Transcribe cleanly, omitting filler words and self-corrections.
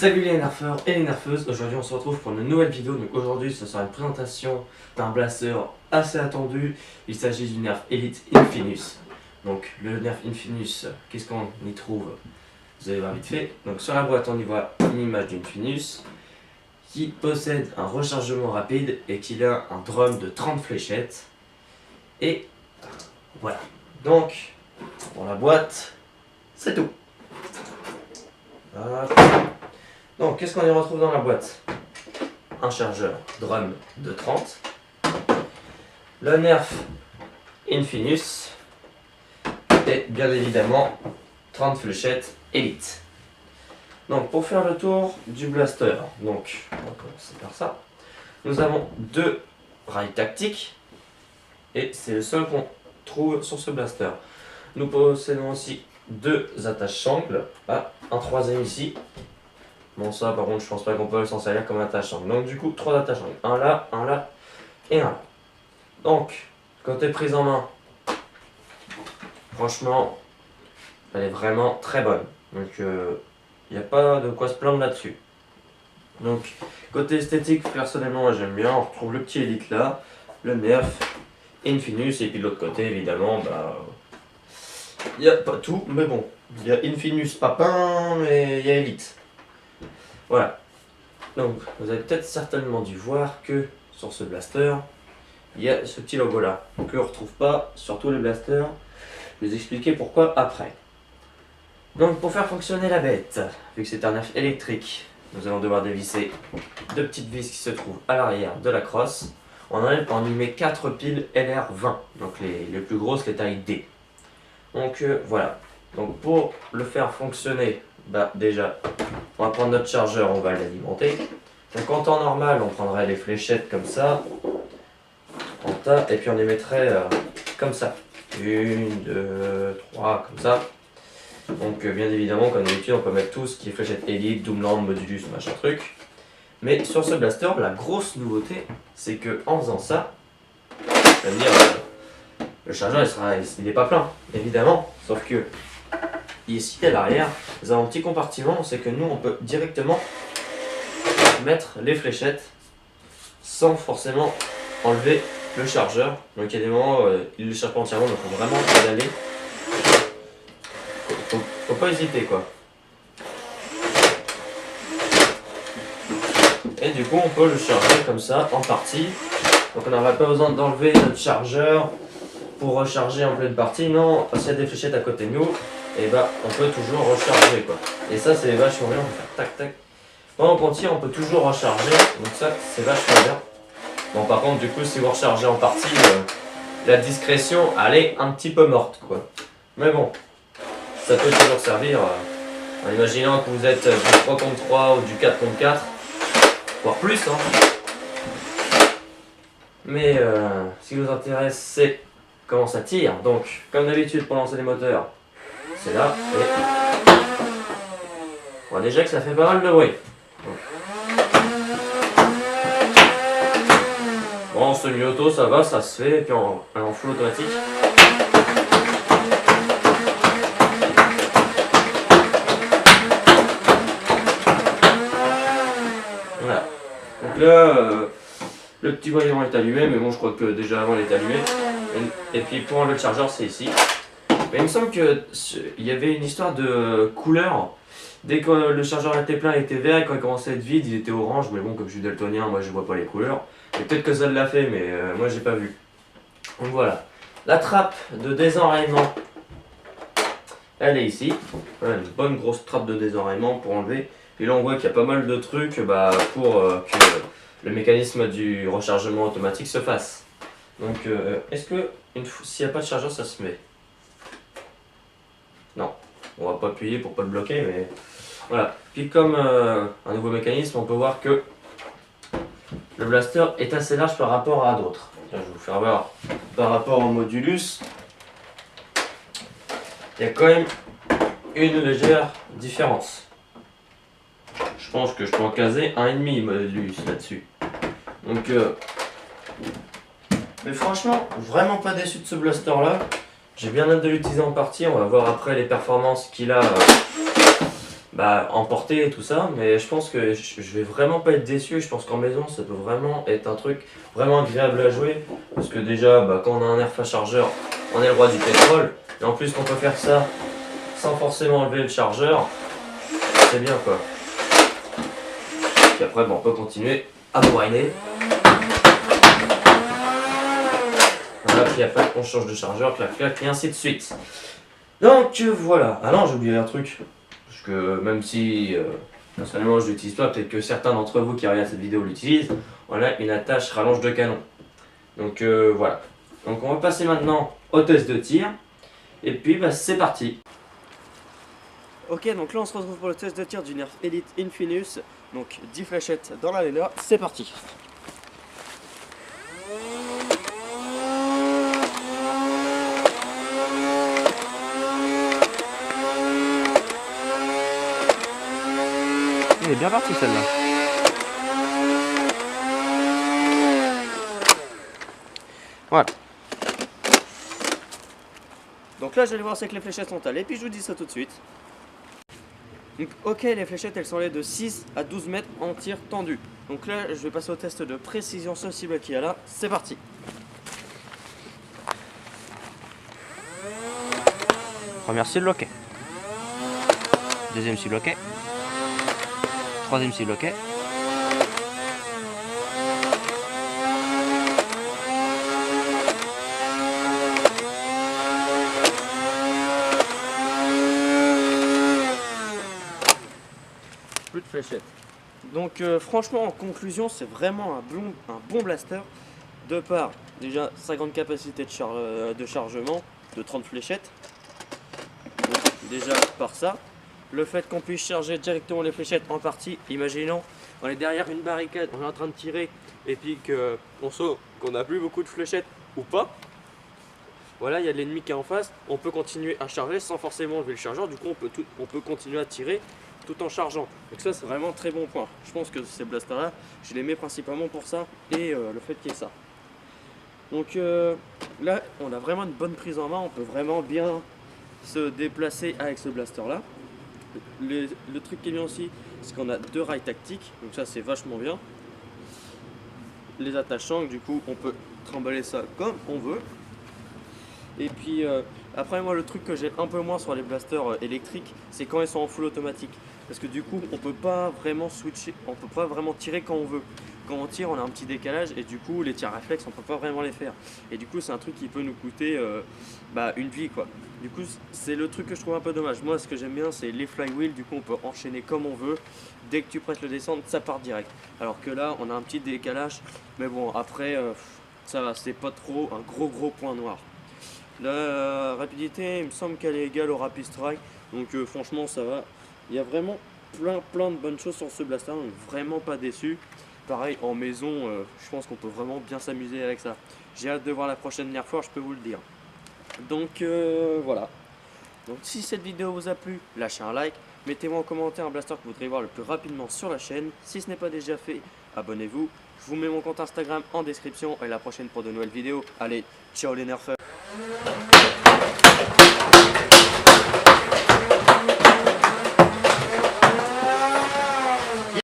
Salut les nerfeurs et les nerfeuses, aujourd'hui on se retrouve pour une nouvelle vidéo. Donc aujourd'hui ce sera une présentation d'un blaster assez attendu. Il s'agit du Nerf Elite Infinus. Donc le Nerf Infinus, qu'est-ce qu'on y trouve? Vous allez voir vite fait. Donc sur la boîte on y voit une image d'Infinus qui possède un rechargement rapide et qui a un drum de 30 fléchettes. Et voilà. Donc dans la boîte, c'est tout. Voilà. Donc, qu'est-ce qu'on y retrouve dans la boîte? Un chargeur drum de 30, le Nerf Infinus et bien évidemment 30 fléchettes Elite. Donc, pour faire le tour du blaster, donc on va commencer par ça. Nous avons deux rails tactiques et c'est le seul qu'on trouve sur ce blaster. Nous possédons aussi deux attaches sangles, un troisième ici. Bon, ça par contre je pense pas qu'on peut s'en servir comme attache sangle. Donc du coup 3 attaches sangles, un là et un là. Donc côté prise en main, franchement elle est vraiment très bonne. Donc il n'y a pas de quoi se plaindre là-dessus. Donc côté esthétique, personnellement moi j'aime bien. On retrouve le petit Elite là, le Nerf Infinus, et puis de l'autre côté évidemment il n'y a pas tout, mais bon, il y a Infinus Papin et il y a Elite. Voilà, donc vous avez peut-être certainement dû voir que sur ce blaster, il y a ce petit logo là, que on ne retrouve pas sur tous les blasters. Je vais vous expliquer pourquoi après. Donc pour faire fonctionner la bête, vu que c'est un Nerf électrique, nous allons devoir dévisser deux petites vis qui se trouvent à l'arrière de la crosse. On y met 4 piles LR20, donc les plus grosses, les tailles D. Donc voilà, donc pour le faire fonctionner, déjà, on va prendre notre chargeur, on va l'alimenter. Donc en temps normal, on prendrait les fléchettes comme ça, en tas, et puis on les mettrait comme ça. 1, 2, 3, comme ça. Donc bien évidemment, comme d'habitude, on peut mettre tout ce qui est fléchette Elite, Doomland, Modulus, machin truc. Mais sur ce blaster, la grosse nouveauté, c'est que en faisant ça, ça veut dire le chargeur il n'est pas plein, évidemment, sauf que ici à l'arrière, nous avons un petit compartiment, c'est que nous on peut directement mettre les fléchettes sans forcément enlever le chargeur. Donc il y a des moments il ne le charge pas entièrement, donc il faut vraiment pédaler. Faut pas hésiter quoi. Et du coup on peut le charger comme ça en partie. Donc on n'aura pas besoin d'enlever notre chargeur pour recharger en pleine partie. Non, s'il y a des fléchettes à côté de nous, et on peut toujours recharger quoi. Et ça c'est vachement bien, on peut faire tac tac. Pendant qu'on tire on peut toujours recharger, donc ça c'est vachement bien. Bon par contre du coup si vous rechargez en partie, la discrétion elle est un petit peu morte quoi. Mais bon, ça peut toujours servir, en imaginant que vous êtes du 3 contre 3 ou du 4 contre 4, voire plus hein. Mais ce qui nous intéresse c'est comment ça tire. Donc comme d'habitude pour lancer les moteurs, c'est là et on voit déjà que ça fait pas mal de bruit. Bon, en semi-auto ça va, ça se fait, et puis en full automatique. Voilà. Donc là, le petit voyant est allumé, mais bon je crois que déjà avant il est allumé. Et puis pour enlever le chargeur c'est ici. Mais il me semble qu'il y avait une histoire de couleur. Dès que le chargeur était plein, il était vert, et quand il commençait à être vide, il était orange. Mais bon, comme je suis daltonien, moi je vois pas les couleurs. Et peut-être que ça l'a fait, mais moi j'ai pas vu. Donc voilà. La trappe de désenrayement, elle est ici. Voilà, une bonne grosse trappe de désenrayement pour enlever. Et là on voit qu'il y a pas mal de trucs pour que le mécanisme du rechargement automatique se fasse. Donc est-ce que s'il n'y a pas de chargeur ça se met? Non, on va pas appuyer pour pas le bloquer, mais voilà. Puis comme un nouveau mécanisme, on peut voir que le blaster est assez large par rapport à d'autres. Je vais vous faire voir par rapport au Modulus. Il y a quand même une légère différence. Je pense que je peux en caser 1,5 Modulus là-dessus. Donc mais franchement, vraiment pas déçu de ce blaster là. J'ai bien hâte de l'utiliser en partie, on va voir après les performances qu'il a bah, emporter et tout ça, mais je pense que je vais vraiment pas être déçu. Je pense qu'en maison ça peut vraiment être un truc vraiment agréable à jouer, parce que déjà bah, quand on a un airfast chargeur, on est le roi du pétrole, et en plus qu'on peut faire ça sans forcément enlever le chargeur, c'est bien quoi. Puis après, bon, on peut continuer à bourriner. Voilà, puis après, on change de chargeur, clac, clac, et ainsi de suite. Donc voilà. Ah non, j'ai oublié un truc. Parce que même si personnellement je l'utilise pas, peut-être que certains d'entre vous qui regardent cette vidéo l'utilisent. Voilà, une attache rallonge de canon. Donc voilà. Donc on va passer maintenant au test de tir. Et puis bah, c'est parti. Ok, donc là on se retrouve pour le test de tir du Nerf Elite Infinus. Donc 10 fléchettes dans la laine, c'est parti. Elle est bien partie celle-là. Voilà. Donc là je vais aller voir si les fléchettes sont allées, puis je vous dis ça tout de suite. Donc, ok, les fléchettes elles sont allées de 6 à 12 mètres en tir tendu. Donc là je vais passer au test de précision sensible qu'il y a là, c'est parti. Première cible loquet. Deuxième cible loquet. Troisième cible loquet. Plus de fléchettes. Donc franchement en conclusion c'est vraiment un bon blaster. De par déjà sa grande capacité de chargement de 30 fléchettes. Donc, déjà par ça. Le fait qu'on puisse charger directement les fléchettes en partie, imaginons on est derrière une barricade, on est en train de tirer et puis qu'on saute, qu'on n'a plus beaucoup de fléchettes ou pas. Voilà, il y a l'ennemi qui est en face, on peut continuer à charger sans forcément enlever le chargeur, du coup on peut continuer à tirer tout en chargeant. Donc ça c'est vraiment un très bon point. Je pense que ces blasters là, je les mets principalement pour ça et le fait qu'il y ait ça. Donc là on a vraiment une bonne prise en main, on peut vraiment bien se déplacer avec ce blaster là. Le truc qui est bien aussi, c'est qu'on a 2 rails tactiques, donc ça c'est vachement bien. Les attachants, du coup on peut trimballer ça comme on veut. Et puis après moi le truc que j'ai un peu moins sur les blasters électriques, c'est quand ils sont en full automatique. Parce que du coup on peut pas vraiment switcher, on peut pas vraiment tirer quand on veut. Quand on tire on a un petit décalage et du coup les tirs réflexes on peut pas vraiment les faire. Et du coup c'est un truc qui peut nous coûter une vie quoi. Du coup c'est le truc que je trouve un peu dommage. Moi ce que j'aime bien c'est les flywheels, du coup on peut enchaîner comme on veut. Dès que tu presses le descendre ça part direct. Alors que là on a un petit décalage. Mais bon après ça va, c'est pas trop un gros point noir. La rapidité, il me semble qu'elle est égale au Rapid Strike, donc franchement ça va. Il y a vraiment plein de bonnes choses sur ce blaster, donc vraiment pas déçu. Pareil en maison, je pense qu'on peut vraiment bien s'amuser avec ça. J'ai hâte de voir la prochaine Nerf War, je peux vous le dire. Donc voilà. Donc si cette vidéo vous a plu, lâchez un like. Mettez-moi en commentaire un blaster que vous voudriez voir le plus rapidement sur la chaîne. Si ce n'est pas déjà fait, abonnez-vous. Je vous mets mon compte Instagram en description et la prochaine pour de nouvelles vidéos. Allez, ciao les nerfeurs.